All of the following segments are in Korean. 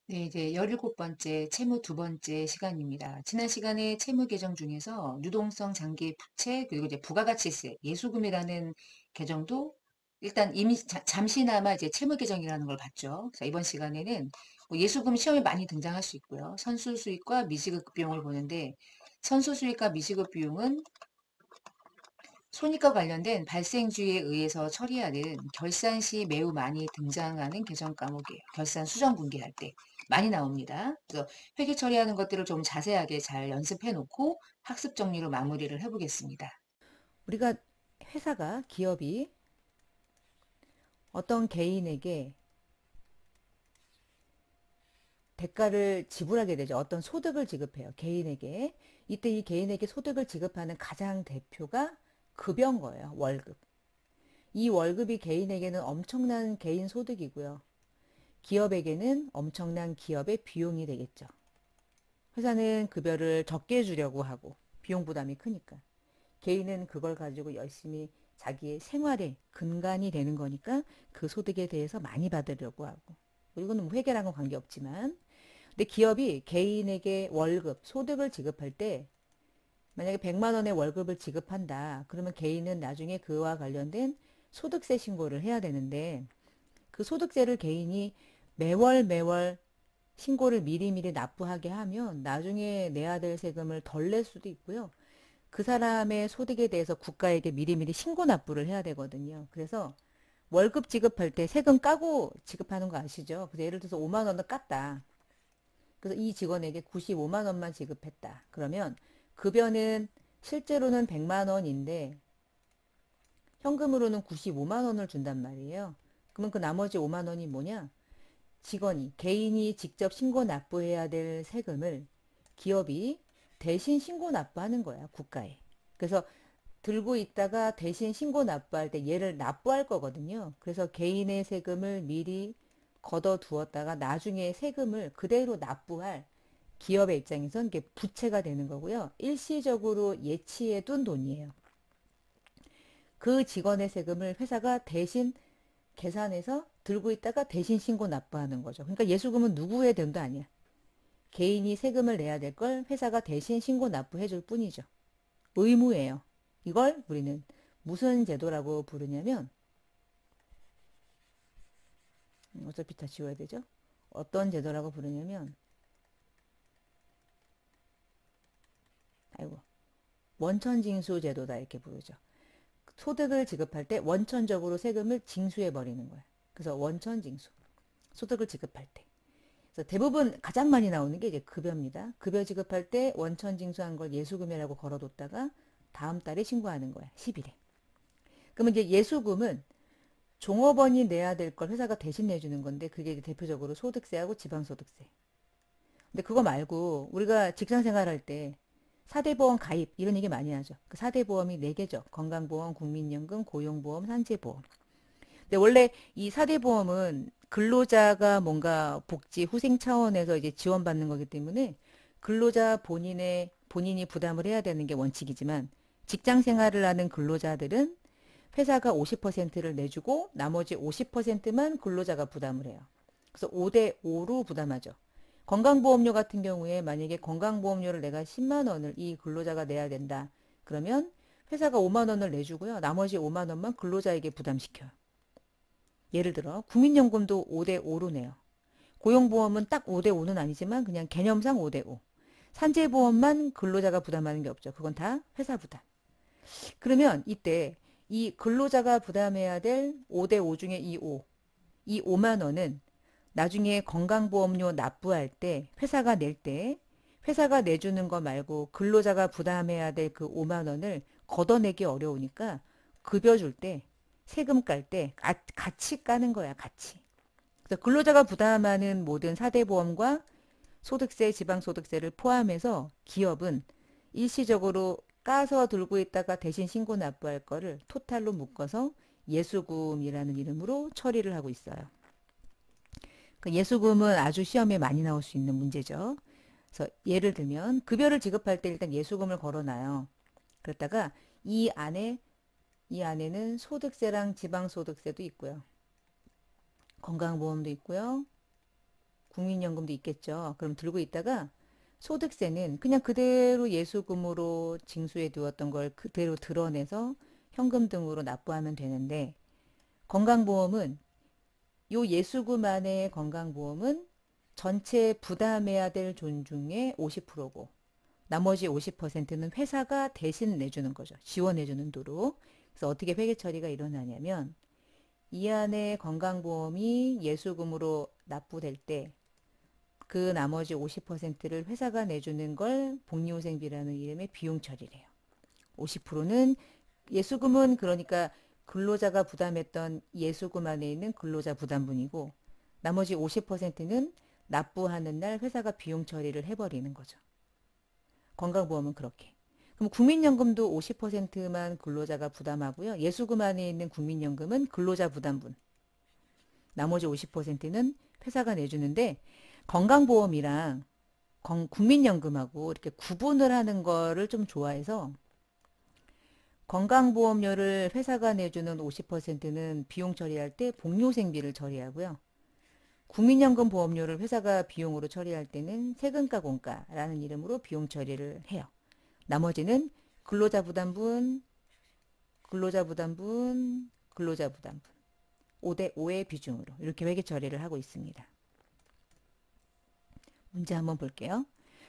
네, 이제 17번째 채무 두 번째 시간입니다. 지난 시간에 채무 계정 중에서 유동성 장기 부채 그리고 이제 부가가치세 예수금이라는 계정도 일단 이미 잠시나마 이제 채무 계정이라는 걸 봤죠. 자, 이번 시간에는 뭐 예수금 시험에 많이 등장할 수 있고요. 선수 수익과 미지급 비용을 보는데 선수 수익과 미지급 비용은 손익과 관련된 발생주의에 의해서 처리하는 결산 시 매우 많이 등장하는 계정 과목이에요. 결산 수정 분기할 때 많이 나옵니다. 그래서 회계 처리하는 것들을 좀 자세하게 잘 연습해 놓고 학습 정리로 마무리를 해보겠습니다. 우리가 회사가 기업이 어떤 개인에게 대가를 지불하게 되죠. 어떤 소득을 지급해요. 개인에게. 이때 이 개인에게 소득을 지급하는 가장 대표가 급여인 거예요. 월급. 이 월급이 개인에게는 엄청난 개인 소득이고요. 기업에게는 엄청난 기업의 비용이 되겠죠. 회사는 급여를 적게 주려고 하고 비용 부담이 크니까. 개인은 그걸 가지고 열심히 자기의 생활의 근간이 되는 거니까 그 소득에 대해서 많이 받으려고 하고. 이거는 뭐 회계랑은 관계없지만. 근데 기업이 개인에게 월급, 소득을 지급할 때 만약에 100만 원의 월급을 지급한다. 그러면 개인은 나중에 그와 관련된 소득세 신고를 해야 되는데 그 소득세를 개인이 매월 매월 신고를 미리미리 납부하게 하면 나중에 내야 될 세금을 덜 낼 수도 있고요. 그 사람의 소득에 대해서 국가에게 미리미리 신고 납부를 해야 되거든요. 그래서 월급 지급할 때 세금 까고 지급하는 거 아시죠? 그래서 예를 들어서 5만 원을 깠다. 그래서 이 직원에게 95만 원만 지급했다. 그러면 급여는 실제로는 100만 원인데 현금으로는 95만 원을 준단 말이에요. 그러면 그 나머지 5만 원이 뭐냐? 직원이, 개인이 직접 신고 납부해야 될 세금을 기업이 대신 신고 납부하는 거야, 국가에. 그래서 들고 있다가 대신 신고 납부할 때 얘를 납부할 거거든요. 그래서 개인의 세금을 미리 걷어 두었다가 나중에 세금을 그대로 납부할 기업의 입장에선 이게 부채가 되는 거고요. 일시적으로 예치해 둔 돈이에요. 그 직원의 세금을 회사가 대신 계산해서 들고 있다가 대신 신고 납부하는 거죠. 그러니까 예수금은 누구의 돈도 아니야. 개인이 세금을 내야 될 걸 회사가 대신 신고 납부해 줄 뿐이죠. 의무예요. 이걸 우리는 무슨 제도라고 부르냐면 어차피 다 지워야 되죠. 어떤 제도라고 부르냐면 아이고 원천징수 제도다 이렇게 부르죠. 소득을 지급할 때 원천적으로 세금을 징수해 버리는 거예요. 그래서 원천징수. 소득을 지급할 때. 그래서 대부분 가장 많이 나오는 게 이제 급여입니다. 급여 지급할 때 원천 징수한 걸 예수금이라고 걸어뒀다가 다음 달에 신고하는 거야. 10일에. 그러면 이제 예수금은 종업원이 내야 될 걸 회사가 대신 내주는 건데 그게 이제 대표적으로 소득세하고 지방소득세. 근데 그거 말고 우리가 직장 생활할 때 4대 보험 가입 이런 얘기 많이 하죠. 그 4대 보험이 4개죠. 건강보험, 국민연금, 고용보험, 산재보험. 근데 원래 이 4대 보험은 근로자가 뭔가 복지 후생 차원에서 이제 지원받는 거기 때문에 근로자 본인이 부담을 해야 되는 게 원칙이지만 직장 생활을 하는 근로자들은 회사가 50%를 내주고 나머지 50%만 근로자가 부담을 해요. 그래서 5대 5로 부담하죠. 건강보험료 같은 경우에 만약에 건강보험료를 내가 10만 원을 이 근로자가 내야 된다. 그러면 회사가 5만 원을 내주고요. 나머지 5만 원만 근로자에게 부담시켜요. 예를 들어 국민연금도 5대 5로 내요. 고용보험은 딱 5대 5는 아니지만 그냥 개념상 5대 5. 산재보험만 근로자가 부담하는 게 없죠. 그건 다 회사 부담. 그러면 이때 이 근로자가 부담해야 될 5대 5 중에 이 5. 이 5만 원은 나중에 건강보험료 납부할 때 회사가 낼 때 회사가 내주는 거 말고 근로자가 부담해야 될 그 5만 원을 걷어내기 어려우니까 급여 줄 때 세금 깔 때 같이 까는 거야, 같이. 그래서 근로자가 부담하는 모든 4대 보험과 소득세, 지방소득세를 포함해서 기업은 일시적으로 까서 들고 있다가 대신 신고 납부할 거를 토탈로 묶어서 예수금이라는 이름으로 처리를 하고 있어요. 그 예수금은 아주 시험에 많이 나올 수 있는 문제죠. 그래서 예를 들면 급여를 지급할 때 일단 예수금을 걸어놔요. 그랬다가 이 안에 이 안에는 소득세랑 지방소득세도 있고요. 건강보험도 있고요. 국민연금도 있겠죠. 그럼 들고 있다가 소득세는 그냥 그대로 예수금으로 징수해 두었던 걸 그대로 드러내서 현금 등으로 납부하면 되는데 건강보험은 요 예수금 안의 건강보험은 전체 부담해야 될 돈 중에 50%고 나머지 50%는 회사가 대신 내주는 거죠. 지원해주는 도로. 그래서 어떻게 회계 처리가 일어나냐면 이 안에 건강보험이 예수금으로 납부될 때 그 나머지 50%를 회사가 내주는 걸 복리후생비라는 이름의 비용 처리래요. 50%는 예수금은 그러니까 근로자가 부담했던 예수금 안에 있는 근로자 부담분이고 나머지 50%는 납부하는 날 회사가 비용 처리를 해버리는 거죠. 건강보험은 그렇게. 그럼 국민연금도 50%만 근로자가 부담하고요. 예수금 안에 있는 국민연금은 근로자 부담분. 나머지 50%는 회사가 내주는데 건강보험이랑 국민연금하고 이렇게 구분을 하는 거를 좀 좋아해서 건강보험료를 회사가 내주는 50%는 비용 처리할 때 복리후생비를 처리하고요. 국민연금 보험료를 회사가 비용으로 처리할 때는 세금과 공과라는 이름으로 비용 처리를 해요. 나머지는 근로자 부담분, 근로자 부담분, 근로자 부담분 5대 5의 비중으로 이렇게 회계 처리를 하고 있습니다. 문제 한번 볼게요.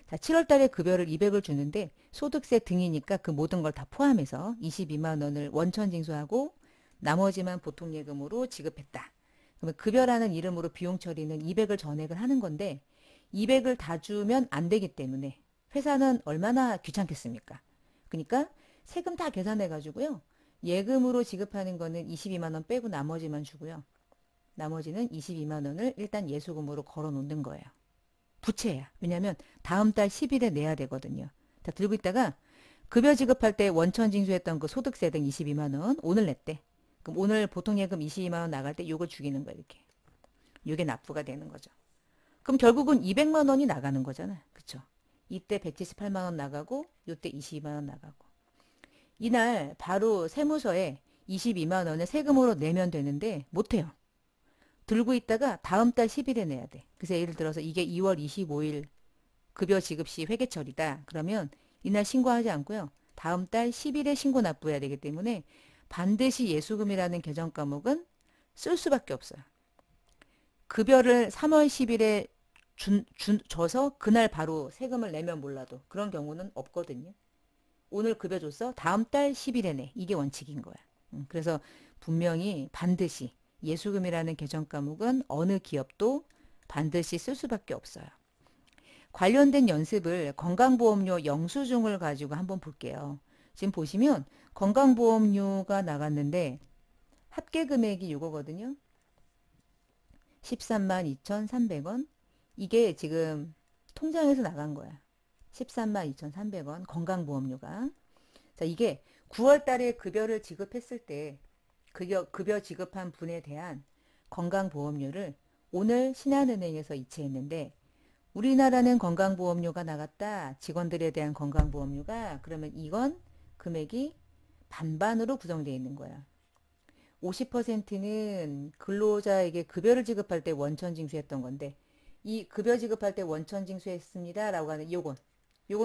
자, 7월 달에 급여를 200을 주는데 소득세 등이니까 그 모든 걸 다 포함해서 22만 원을 원천 징수하고 나머지만 보통예금으로 지급했다. 그러면 급여라는 이름으로 비용 처리는 200을 전액을 하는 건데 200을 다 주면 안 되기 때문에 회사는 얼마나 귀찮겠습니까? 그러니까 세금 다 계산해 가지고요. 예금으로 지급하는 거는 22만 원 빼고 나머지만 주고요. 나머지는 22만 원을 일단 예수금으로 걸어 놓는 거예요. 부채야. 왜냐하면 다음 달 10일에 내야 되거든요. 자, 들고 있다가 급여 지급할 때 원천 징수했던 그 소득세 등 22만 원 오늘 냈대. 그럼 오늘 보통예금 22만 원 나갈 때 요걸 죽이는 거야 이렇게. 요게 납부가 되는 거죠. 그럼 결국은 200만 원이 나가는 거잖아. 그쵸? 이때 178만 원 나가고 요때 22만 원 나가고 이날 바로 세무서에 22만 원을 세금으로 내면 되는데 못해요. 들고 있다가 다음 달 10일에 내야 돼. 그래서 예를 들어서 이게 2월 25일 급여 지급 시 회계처리다. 그러면 이날 신고하지 않고요. 다음 달 10일에 신고 납부해야 되기 때문에 반드시 예수금이라는 계정 과목은 쓸 수밖에 없어요. 급여를 3월 10일에 줘서 그날 바로 세금을 내면 몰라도 그런 경우는 없거든요. 오늘 급여 줬어? 다음 달 10일에 내. 이게 원칙인 거야. 그래서 분명히 반드시 예수금이라는 계정 과목은 어느 기업도 반드시 쓸 수밖에 없어요. 관련된 연습을 건강보험료 영수증을 가지고 한번 볼게요. 지금 보시면 건강보험료가 나갔는데 합계 금액이 이거거든요. 13만 2,300원. 이게 지금 통장에서 나간 거야. 13만 2,300원 건강보험료가. 자, 이게 9월 달에 급여를 지급했을 때 급여 지급한 분에 대한 건강보험료를 오늘 신한은행에서 이체했는데 우리나라는 건강보험료가 나갔다. 직원들에 대한 건강보험료가 그러면 이건 금액이 반반으로 구성되어 있는 거야. 50%는 근로자에게 급여를 지급할 때 원천 징수했던 건데 이 급여 지급할 때 원천 징수했습니다. 라고 하는 요건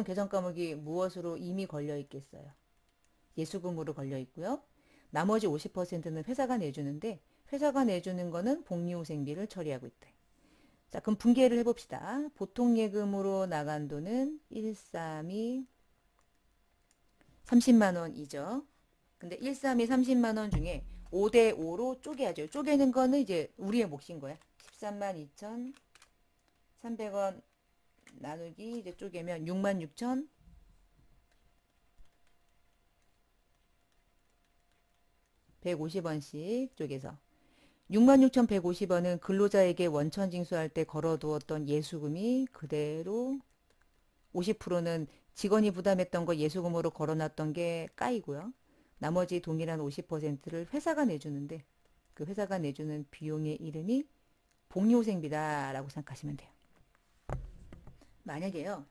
계정 과목이 무엇으로 이미 걸려 있겠어요. 예수금으로 걸려 있고요. 나머지 50%는 회사가 내주는데 회사가 내주는 거는 복리후생비를 처리하고 있다. 자, 그럼 분개를 해봅시다. 보통예금으로 나간 돈은 132 30만 원이죠. 근데 132 30만 원 중에 5대 5로 쪼개야죠. 쪼개는 거는 이제 우리의 몫인 거야. 13만 2,300원 나누기 이제 쪼개면 6만 6천 150원씩 쪼개서 66,150원은 근로자에게 원천 징수할 때 걸어두었던 예수금이 그대로 50%는 직원이 부담했던 거 예수금으로 걸어놨던 게 까이고요. 나머지 동일한 50%를 회사가 내주는데 그 회사가 내주는 비용의 이름이 복리후생비다라고 생각하시면 돼요. 만약에요.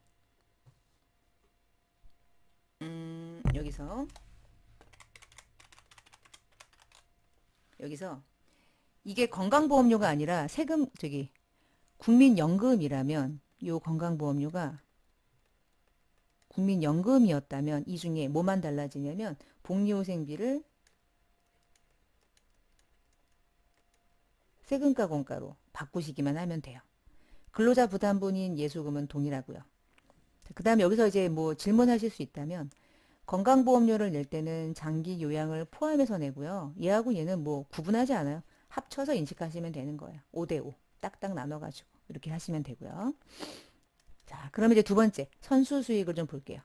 여기서 이게 건강보험료가 아니라 세금 국민연금이라면 요 건강보험료가 국민연금이었다면 이 중에 뭐만 달라지냐면 복리후생비를 세금과 공과로 바꾸시기만 하면 돼요. 근로자 부담분인 예수금은 동일하고요. 그 다음에 여기서 이제 뭐 질문하실 수 있다면 건강보험료를 낼 때는 장기 요양을 포함해서 내고요. 얘하고 얘는 뭐 구분하지 않아요. 합쳐서 인식하시면 되는 거예요. 5대5 딱딱 나눠가지고 이렇게 하시면 되고요. 자, 그럼 이제 두 번째 선수 수익을 좀 볼게요.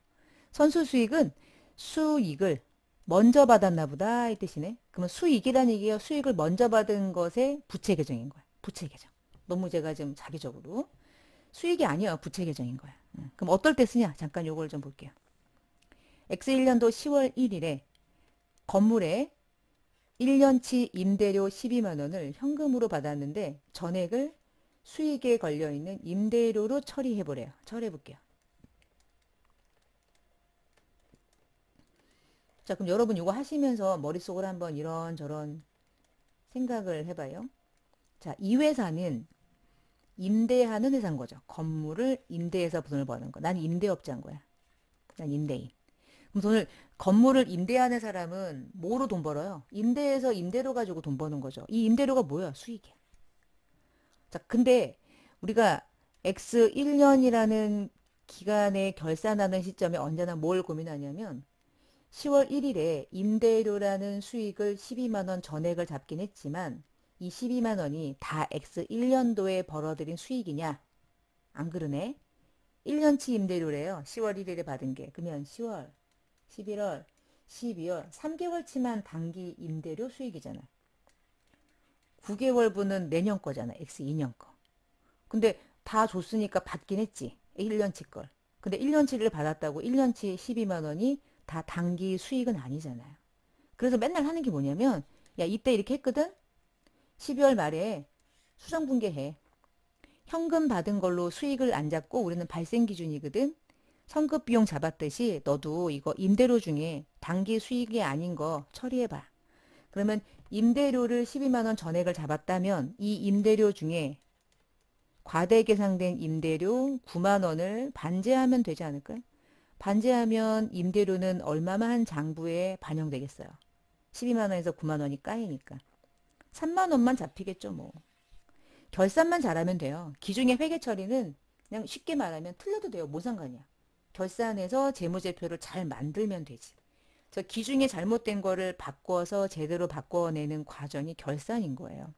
선수 수익은 수익을 먼저 받았나 보다 이 뜻이네. 그러면 수익이란 얘기예요. 수익을 먼저 받은 것의 부채 계정인 거야. 부채 계정. 너무 제가 좀 자기적으로 수익이 아니야. 부채 계정인 거야. 그럼 어떨 때 쓰냐? 잠깐 요걸 좀 볼게요. X1년도 10월 1일에 건물에 1년치 임대료 12만 원을 현금으로 받았는데 전액을 수익에 걸려있는 임대료로 처리해보래요. 처리해볼게요. 자, 그럼 여러분 이거 하시면서 머릿속으로 한번 이런저런 생각을 해봐요. 자, 이 회사는 임대하는 회사인 거죠. 건물을 임대해서 돈을 버는 거. 난 임대업자인 거야. 난 임대인. 그럼 돈을 건물을 임대하는 사람은 뭐로 돈 벌어요? 임대해서 임대료 가지고 돈 버는 거죠. 이 임대료가 뭐야? 수익이야. 자, 근데 우리가 X 1년이라는 기간에 결산하는 시점에 언제나 뭘 고민하냐면 10월 1일에 임대료라는 수익을 12만 원 전액을 잡긴 했지만 이 12만 원이 다 X 1년도에 벌어들인 수익이냐? 안 그러네. 1년치 임대료래요. 10월 1일에 받은 게. 그러면 10월, 11월, 12월, 3개월치만 단기 임대료 수익이잖아. 9개월분은 내년 거잖아. X 2년 거. 근데 다 줬으니까 받긴 했지. 1년치 걸. 근데 1년치를 받았다고 1년치 12만 원이 다 단기 수익은 아니잖아요. 그래서 맨날 하는 게 뭐냐면 야 이때 이렇게 했거든. 12월 말에 수정분개해. 현금 받은 걸로 수익을 안 잡고 우리는 발생 기준이거든. 선급 비용 잡았듯이 너도 이거 임대료 중에 단기 수익이 아닌 거 처리해봐. 그러면 임대료를 12만 원 전액을 잡았다면 이 임대료 중에 과대 계상된 임대료 9만 원을 반제하면 되지 않을까요? 반제하면 임대료는 얼마만 장부에 반영되겠어요. 12만 원에서 9만 원이 까이니까. 3만 원만 잡히겠죠, 뭐. 결산만 잘하면 돼요. 기중의 회계 처리는 그냥 쉽게 말하면 틀려도 돼요. 뭐 상관이야. 결산해서 재무제표를 잘 만들면 되지. 저 기중에 잘못된 거를 바꿔서 제대로 바꿔내는 과정이 결산인 거예요.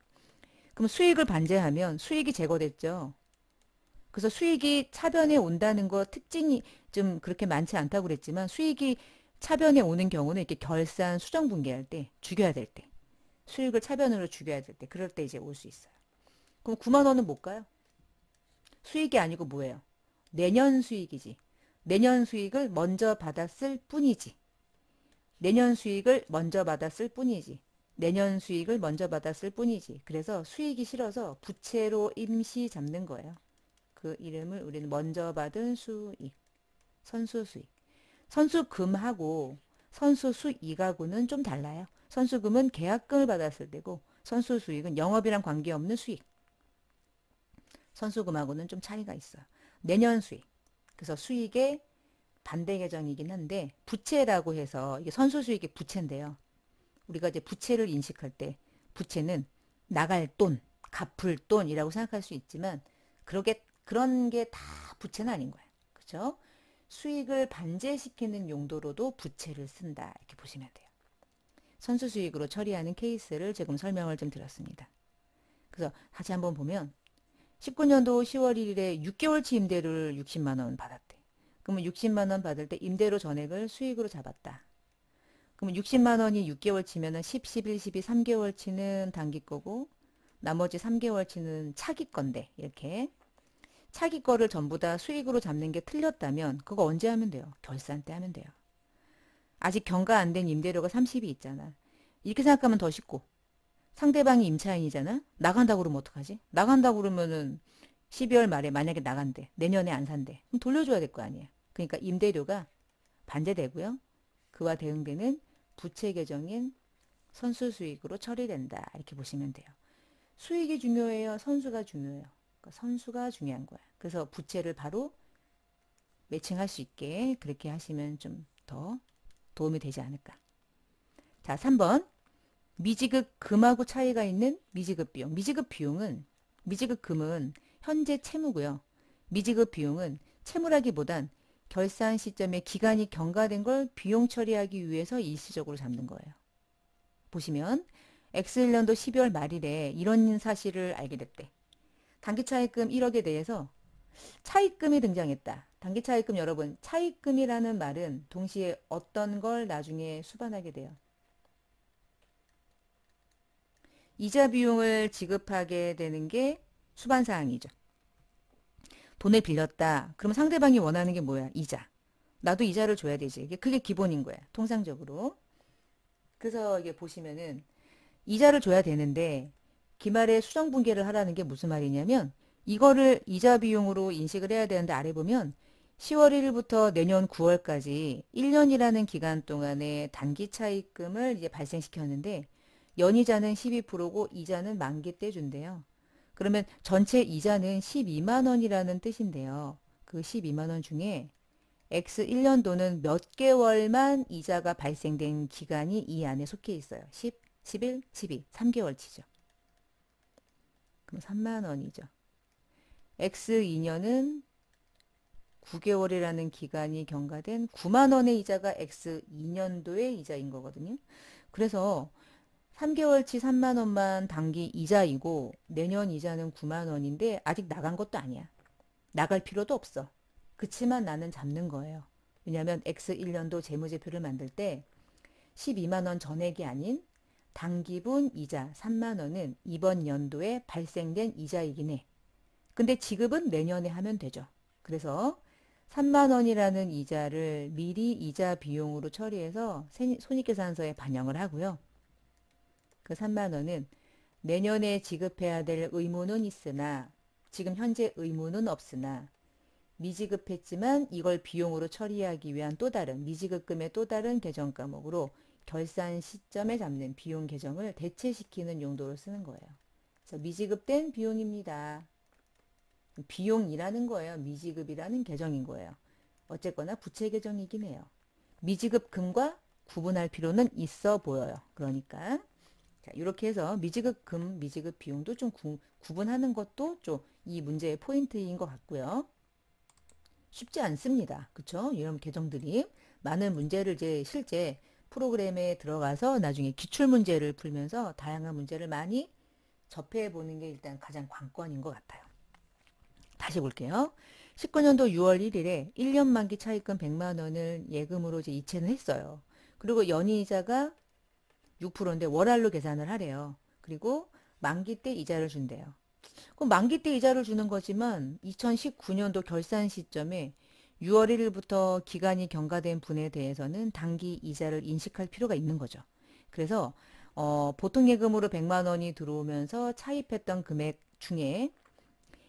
그럼 수익을 반제하면 수익이 제거됐죠. 그래서 수익이 차변에 온다는 거 특징이 좀 그렇게 많지 않다고 그랬지만 수익이 차변에 오는 경우는 이렇게 결산 수정 분개할 때 죽여야 될 때. 수익을 차변으로 죽여야 될 때. 그럴 때 이제 올 수 있어요. 그럼 9만 원은 못 가요? 수익이 아니고 뭐예요? 내년 수익이지. 내년 수익을 먼저 받았을 뿐이지. 내년 수익을 먼저 받았을 뿐이지. 내년 수익을 먼저 받았을 뿐이지. 그래서 수익이 싫어서 부채로 임시 잡는 거예요. 그 이름을 우리는 먼저 받은 수익, 선수수익. 선수금하고 선수수익하고는 좀 달라요. 선수금은 계약금을 받았을 때고 선수수익은 영업이랑 관계없는 수익. 선수금하고는 좀 차이가 있어요. 내년 수익. 그래서 수익의 반대 계정이긴 한데 부채라고 해서 이게 선수수익의 부채인데요. 우리가 이제 부채를 인식할 때 부채는 나갈 돈, 갚을 돈이라고 생각할 수 있지만 그런 게 다 부채는 아닌 거예요. 그렇죠? 수익을 반제시키는 용도로도 부채를 쓴다. 이렇게 보시면 돼요. 선수수익으로 처리하는 케이스를 지금 설명을 좀 드렸습니다. 그래서 다시 한번 보면 19년도 10월 1일에 6개월치 임대료를 60만 원 받았대. 그러면 60만 원 받을 때 임대료 전액을 수익으로 잡았다. 그러면 60만 원이 6개월치면은 10, 11, 12, 3개월치는 단기 거고 나머지 3개월치는 차기 건데 이렇게 차기 거를 전부 다 수익으로 잡는 게 틀렸다면 그거 언제 하면 돼요? 결산 때 하면 돼요. 아직 경과 안 된 임대료가 30이 있잖아. 이렇게 생각하면 더 쉽고 상대방이 임차인이잖아. 나간다고 그러면 어떡하지? 나간다고 그러면은 12월 말에 만약에 나간대. 내년에 안 산대. 그럼 돌려줘야 될 거 아니야. 그러니까 임대료가 반대되고요. 그와 대응되는 부채 계정인 선수 수익으로 처리된다. 이렇게 보시면 돼요. 수익이 중요해요? 선수가 중요해요? 그러니까 선수가 중요한 거야. 그래서 부채를 바로 매칭할 수 있게 그렇게 하시면 좀 더 도움이 되지 않을까. 자, 3번. 미지급 금하고 차이가 있는 미지급 비용. 미지급 금은 현재 채무고요. 미지급 비용은 채무라기보단 결산 시점에 기간이 경과된 걸 비용 처리하기 위해서 일시적으로 잡는 거예요. 보시면 X1년도 12월 말일에 이런 사실을 알게 됐대. 단기차입금 1억에 대해서 차입금이 등장했다. 단기차입금 여러분, 차입금이라는 말은 동시에 어떤 걸 나중에 수반하게 돼요. 이자 비용을 지급하게 되는 게 수반사항이죠. 돈을 빌렸다. 그럼 상대방이 원하는 게 뭐야? 이자. 나도 이자를 줘야 되지. 그게 기본인 거야. 통상적으로. 그래서 이게 보시면은 이자를 줘야 되는데 기말에 수정분개를 하라는 게 무슨 말이냐면 이거를 이자 비용으로 인식을 해야 되는데 아래 보면 10월 1일부터 내년 9월까지 1년이라는 기간 동안에 단기 차입금을 이제 발생시켰는데 연이자는 12%고 이자는 만기 때 준대요. 그러면 전체 이자는 12만 원이라는 뜻인데요. 그 12만 원 중에 X 1년도는 몇 개월만 이자가 발생된 기간이 이 안에 속해 있어요. 10, 11, 12, 3개월치죠. 그럼 3만 원이죠. X 2년은 9개월이라는 기간이 경과된 9만 원의 이자가 X 2년도의 이자인 거거든요. 그래서 3개월치 3만 원만 단기 이자이고 내년 이자는 9만 원인데 아직 나간 것도 아니야. 나갈 필요도 없어. 그치만 나는 잡는 거예요. 왜냐하면 X1년도 재무제표를 만들 때 12만 원 전액이 아닌 단기분 이자 3만 원은 이번 연도에 발생된 이자이긴 해. 근데 지급은 내년에 하면 되죠. 그래서 3만 원이라는 이자를 미리 이자 비용으로 처리해서 손익계산서에 반영을 하고요. 그 3만 원은 내년에 지급해야 될 의무는 있으나 지금 현재 의무는 없으나 미지급했지만 이걸 비용으로 처리하기 위한 또 다른 미지급금의 또 다른 계정 과목으로 결산 시점에 잡는 비용 계정을 대체시키는 용도로 쓰는 거예요. 그래서 미지급된 비용입니다. 비용이라는 거예요. 미지급이라는 계정인 거예요. 어쨌거나 부채 계정이긴 해요. 미지급금과 구분할 필요는 있어 보여요. 그러니까 자, 이렇게 해서 미지급금, 미지급 비용도 좀 구분하는 것도 좀 이 문제의 포인트인 것 같고요. 쉽지 않습니다. 그쵸? 이런 계정들이 많은 문제를 이제 실제 프로그램에 들어가서 나중에 기출문제를 풀면서 다양한 문제를 많이 접해보는 게 일단 가장 관건인 것 같아요. 다시 볼게요. 19년도 6월 1일에 1년 만기 차입금 100만 원을 예금으로 이제 이체는 했어요. 그리고 연이자가 6%인데 월할로 계산을 하래요. 그리고 만기 때 이자를 준대요. 그럼 만기 때 이자를 주는 거지만 2019년도 결산 시점에 6월 1일부터 기간이 경과된 분에 대해서는 단기 이자를 인식할 필요가 있는 거죠. 그래서 보통 예금으로 100만 원이 들어오면서 차입했던 금액 중에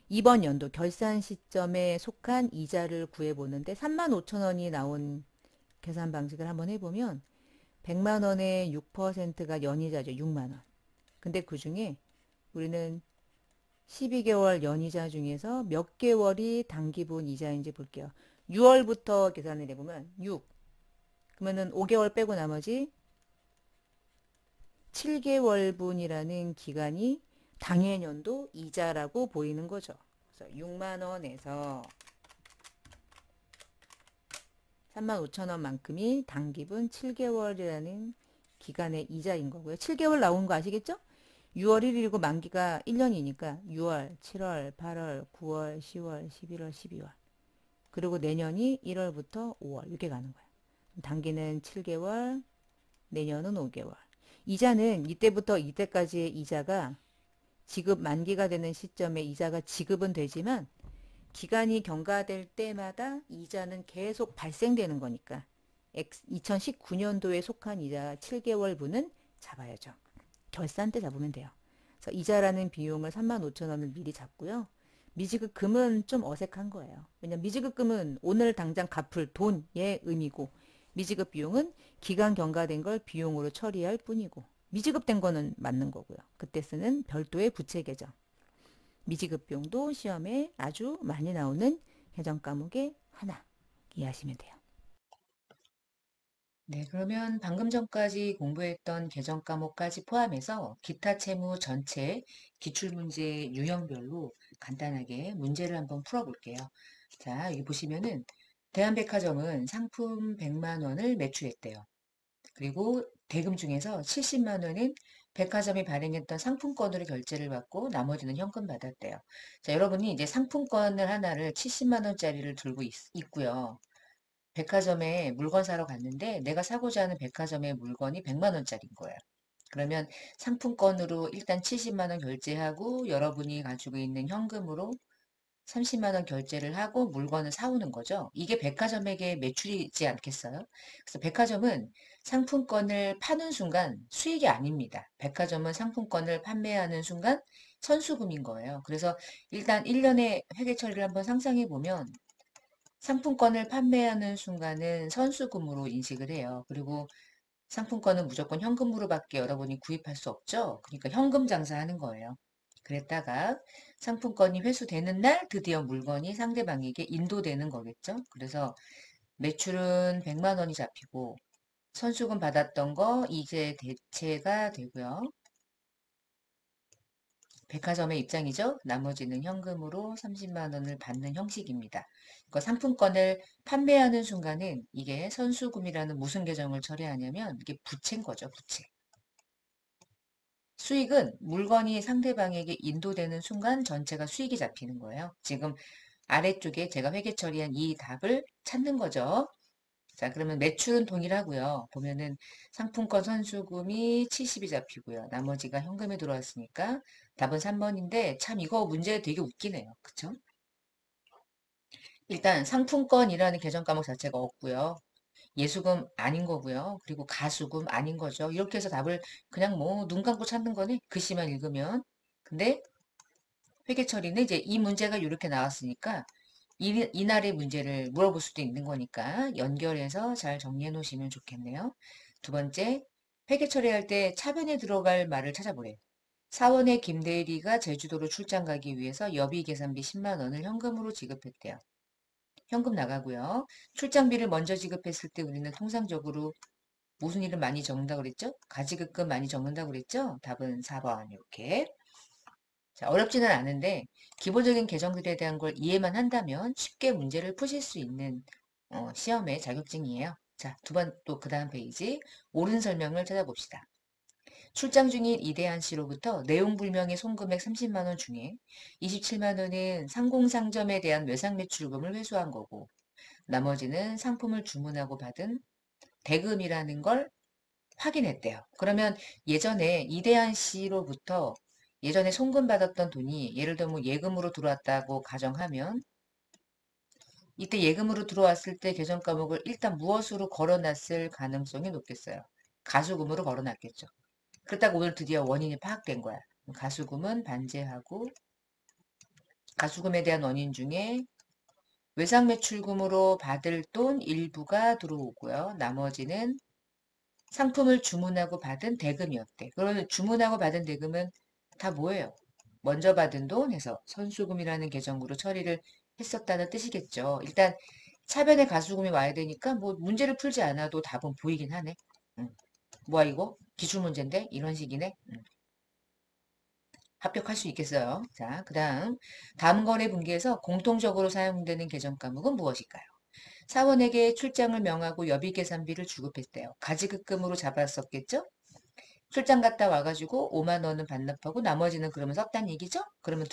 이번 연도 결산 시점에 속한 이자를 구해보는데 3만 5천 원이 나온 계산 방식을 한번 해보면 100만 원의 6%가 연이자죠. 6만 원. 근데 그 중에 우리는 12개월 연이자 중에서 몇 개월이 단기분 이자인지 볼게요. 6월부터 계산을 해보면 6. 그러면은 5개월 빼고 나머지 7개월분이라는 기간이 당해년도 이자라고 보이는 거죠. 그래서 6만 원에서 3만 5천 원만큼이 단기분 7개월이라는 기간의 이자인 거고요. 7개월 나온 거 아시겠죠? 6월 1일이고 만기가 1년이니까 6월, 7월, 8월, 9월, 10월, 11월, 12월. 그리고 내년이 1월부터 5월 이렇게 가는 거예요. 단기는 7개월, 내년은 5개월. 이자는 이때부터 이때까지의 이자가 지급 만기가 되는 시점에 이자가 지급은 되지만 기간이 경과될 때마다 이자는 계속 발생되는 거니까 2019년도에 속한 이자 7개월분은 잡아야죠. 결산 때 잡으면 돼요. 그래서 이자라는 비용을 3만 5천 원을 미리 잡고요. 미지급금은 좀 어색한 거예요. 왜냐면 미지급금은 오늘 당장 갚을 돈의 의미고 미지급 비용은 기간 경과된 걸 비용으로 처리할 뿐이고 미지급된 거는 맞는 거고요. 그때 쓰는 별도의 부채 계정. 미지급 비용도 시험에 아주 많이 나오는 개정 과목의 하나 이해하시면 돼요. 네, 그러면 방금 전까지 공부했던 개정 과목까지 포함해서 기타 채무 전체 기출문제 유형별로 간단하게 문제를 한번 풀어볼게요. 자, 여기 보시면은 대한백화점은 상품 100만 원을 매출했대요. 그리고 대금 중에서 70만 원은 백화점이 발행했던 상품권으로 결제를 받고 나머지는 현금 받았대요. 자, 여러분이 이제 상품권을 하나를 70만 원짜리를 들고 있고요. 백화점에 물건 사러 갔는데 내가 사고자 하는 백화점의 물건이 100만 원짜리인 거예요. 그러면 상품권으로 일단 70만 원 결제하고 여러분이 가지고 있는 현금으로 30만 원 결제를 하고 물건을 사오는 거죠. 이게 백화점에게 매출이지 않겠어요? 그래서 백화점은 상품권을 파는 순간 수익이 아닙니다. 백화점은 상품권을 판매하는 순간 선수금인 거예요. 그래서 일단 1년의 회계 처리를 한번 상상해 보면 상품권을 판매하는 순간은 선수금으로 인식을 해요. 그리고 상품권은 무조건 현금으로밖에 여러분이 구입할 수 없죠. 그러니까 현금 장사하는 거예요. 그랬다가 상품권이 회수되는 날 드디어 물건이 상대방에게 인도되는 거겠죠. 그래서 매출은 100만 원이 잡히고 선수금 받았던 거 이제 대체가 되고요. 백화점의 입장이죠. 나머지는 현금으로 30만 원을 받는 형식입니다. 그러니까 상품권을 판매하는 순간은 이게 선수금이라는 무슨 계정을 처리하냐면 이게 부채인 거죠. 부채. 수익은 물건이 상대방에게 인도되는 순간 전체가 수익이 잡히는 거예요. 지금 아래쪽에 제가 회계 처리한 이 답을 찾는 거죠. 자, 그러면 매출은 동일하고요. 보면은 상품권 선수금이 70이 잡히고요. 나머지가 현금에 들어왔으니까 답은 3번인데 참 이거 문제 되게 웃기네요. 그쵸? 일단 상품권이라는 계정 과목 자체가 없고요. 예수금 아닌 거고요. 그리고 가수금 아닌 거죠. 이렇게 해서 답을 그냥 뭐 눈 감고 찾는 거네. 글씨만 읽으면. 근데 회계 처리는 이제 이 문제가 이렇게 나왔으니까 이날의 문제를 물어볼 수도 있는 거니까 연결해서 잘 정리해 놓으시면 좋겠네요. 두 번째, 회계 처리할 때 차변에 들어갈 말을 찾아보래요. 사원의 김대리가 제주도로 출장 가기 위해서 여비 계산비 10만 원을 현금으로 지급했대요. 현금 나가고요. 출장비를 먼저 지급했을 때 우리는 통상적으로 무슨 일을 많이 적는다고 그랬죠? 가지급금 많이 적는다고 그랬죠? 답은 4번 이렇게. 자, 어렵지는 않은데 기본적인 계정들에 대한 걸 이해만 한다면 쉽게 문제를 푸실 수 있는 시험의 자격증이에요. 자, 두 번 또 그 다음 페이지 옳은 설명을 찾아봅시다. 출장 중인 이대한 씨로부터 내용 불명의 송금액 30만 원 중에 27만 원은 상공상점에 대한 외상 매출금을 회수한 거고 나머지는 상품을 주문하고 받은 대금이라는 걸 확인했대요. 그러면 예전에 이대한 씨로부터 예전에 송금받았던 돈이 예를 들면 뭐 예금으로 들어왔다고 가정하면 이때 예금으로 들어왔을 때 계정 과목을 일단 무엇으로 걸어놨을 가능성이 높겠어요. 가수금으로 걸어놨겠죠. 그렇다고 오늘 드디어 원인이 파악된 거야. 가수금은 반제하고 가수금에 대한 원인 중에 외상매출금으로 받을 돈 일부가 들어오고요. 나머지는 상품을 주문하고 받은 대금이었대. 그러면 주문하고 받은 대금은 다 뭐예요? 먼저 받은 돈 해서 선수금이라는 계정으로 처리를 했었다는 뜻이겠죠. 일단 차변에 가수금이 와야 되니까 뭐 문제를 풀지 않아도 답은 보이긴 하네. 뭐야 이거? 기출문제인데? 이런 식이네. 합격할 수 있겠어요. 자, 다음 거래 분기에서 공통적으로 사용되는 계정 과목은 무엇일까요? 사원에게 출장을 명하고 여비 계산비를 지급했대요. 가지급금으로 잡았었겠죠? 출장 갔다 와가지고 5만 원은 반납하고 나머지는 그러면 썼단 얘기죠? 그러면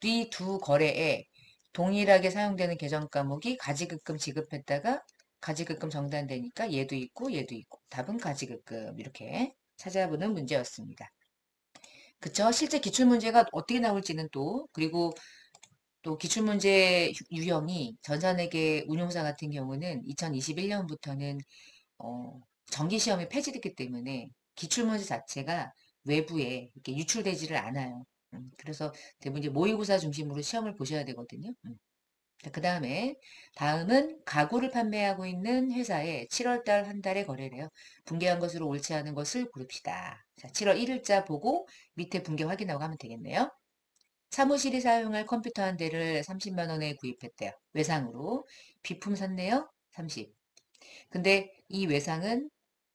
이 두 거래에 동일하게 사용되는 계정 과목이 가지급금 지급했다가 가지급금 정산되니까 얘도 있고 얘도 있고 답은 가지급금 이렇게 찾아보는 문제였습니다. 그쵸? 실제 기출문제가 어떻게 나올지는 그리고 또 기출문제 유형이 전산회계 운용사 같은 경우는 2021년부터는 정기시험이 폐지됐기 때문에 기출문제 자체가 외부에 이렇게 유출되지를 않아요. 그래서 대부분 이제 모의고사 중심으로 시험을 보셔야 되거든요. 다음은 가구를 판매하고 있는 회사에 7월달 한 달에 거래래요. 붕괴한 것으로 옳지 않은 것을 고릅시다. 자, 7월 1일자 보고 밑에 붕괴 확인하고 하면 되겠네요. 사무실이 사용할 컴퓨터 한 대를 30만 원에 구입했대요. 외상으로. 비품 샀네요. 30. 근데 이 외상은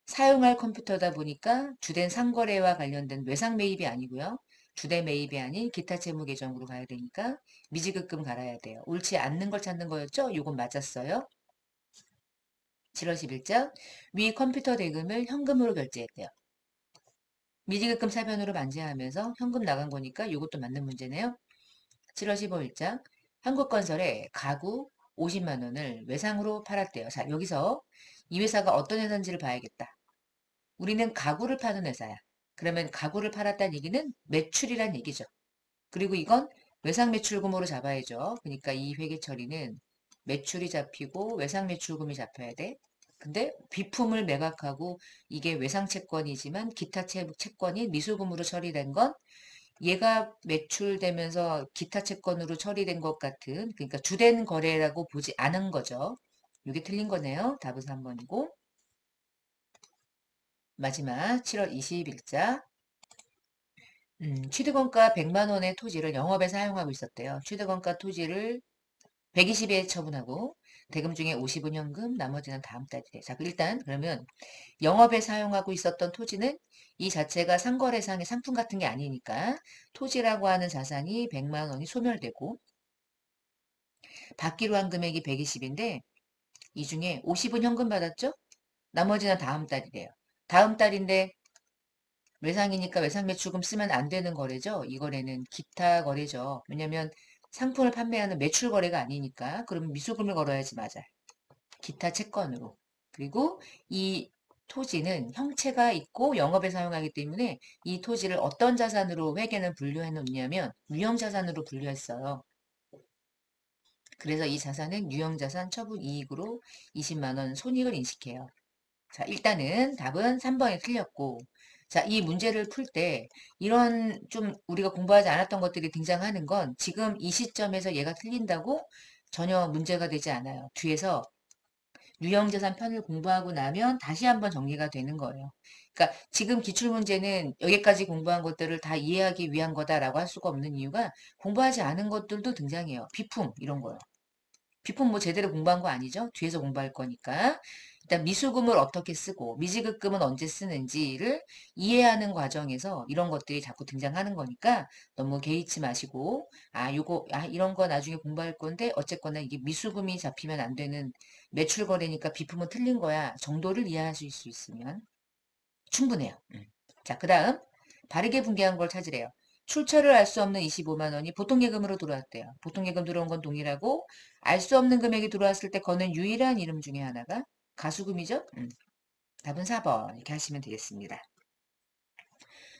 사용할 컴퓨터다 보니까 주된 상거래와 관련된 외상 매입이 아니고요. 주된 매입이 아닌 기타 채무 계정으로 가야 되니까 미지급금 갈아야 돼요. 옳지 않는 걸 찾는 거였죠? 요건 맞았어요. 7월 10일자 위 컴퓨터 대금을 현금으로 결제했대요. 미지급금 사변으로 만지하면서 현금 나간 거니까 이것도 맞는 문제네요. 7월 15일자 한국건설에 가구 50만 원을 외상으로 팔았대요. 자, 여기서 이 회사가 어떤 회사인지를 봐야겠다. 우리는 가구를 파는 회사야. 그러면 가구를 팔았다는 얘기는 매출이란 얘기죠. 그리고 이건 외상 매출금으로 잡아야죠. 그러니까 이 회계 처리는 매출이 잡히고 외상 매출금이 잡혀야 돼. 근데 비품을 매각하고 이게 외상 채권이지만 기타 채권이 미수금으로 처리된 건 얘가 매출되면서 기타 채권으로 처리된 것 같은 그러니까 주된 거래라고 보지 않은 거죠. 이게 틀린 거네요. 답은 3번이고 마지막 7월 20일자 취득원가 100만 원의 토지를 영업에 사용하고 있었대요. 취득원가 토지를 120에 처분하고 대금 중에 50은 현금, 나머지는 다음 달이 돼. 자, 일단 그러면 영업에 사용하고 있었던 토지는 이 자체가 상거래상의 상품 같은 게 아니니까 토지라고 하는 자산이 100만 원이 소멸되고 받기로 한 금액이 120인데 이 중에 50은 현금 받았죠? 나머지는 다음 달이래요. 다음 달인데 외상이니까 외상 매출금 쓰면 안 되는 거래죠. 이 거래는 기타 거래죠. 왜냐면 상품을 판매하는 매출 거래가 아니니까 그러면 미수금을 걸어야지 맞아요. 기타 채권으로. 그리고 이 토지는 형체가 있고 영업에 사용하기 때문에 이 토지를 어떤 자산으로 회계는 분류해 놓냐면 유형자산으로 분류했어요. 그래서 이 자산은 유형자산 처분 이익으로 20만 원 손익을 인식해요. 자, 일단은 답은 3번이 틀렸고, 자, 이 문제를 풀 때 이런 좀 우리가 공부하지 않았던 것들이 등장하는 건 지금 이 시점에서 얘가 틀린다고 전혀 문제가 되지 않아요. 뒤에서 유형자산 편을 공부하고 나면 다시 한번 정리가 되는 거예요. 그러니까 지금 기출문제는 여기까지 공부한 것들을 다 이해하기 위한 거다라고 할 수가 없는 이유가 공부하지 않은 것들도 등장해요. 비품 이런 거요. 비품 뭐 제대로 공부한 거 아니죠? 뒤에서 공부할 거니까. 일단 미수금을 어떻게 쓰고 미지급금은 언제 쓰는지를 이해하는 과정에서 이런 것들이 자꾸 등장하는 거니까 너무 개의치 마시고 이런 거 나중에 공부할 건데 어쨌거나 이게 미수금이 잡히면 안 되는 매출 거래니까 비품은 틀린 거야 정도를 이해하실 수 있으면 충분해요. 자, 그다음 바르게 분개한 걸 찾으래요. 출처를 알 수 없는 25만 원이 보통예금으로 들어왔대요. 보통예금 들어온 건 동일하고 알 수 없는 금액이 들어왔을 때 거는 유일한 이름 중에 하나가 가수금이죠. 답은 4번 이렇게 하시면 되겠습니다.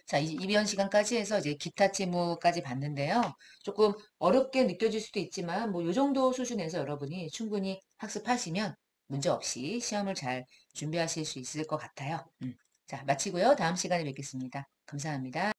자, 이번 시간까지 해서 이제 기타 채무까지 봤는데요. 조금 어렵게 느껴질 수도 있지만 뭐 요 정도 수준에서 여러분이 충분히 학습하시면 문제 없이 시험을 잘 준비하실 수 있을 것 같아요. 자, 마치고요. 다음 시간에 뵙겠습니다. 감사합니다.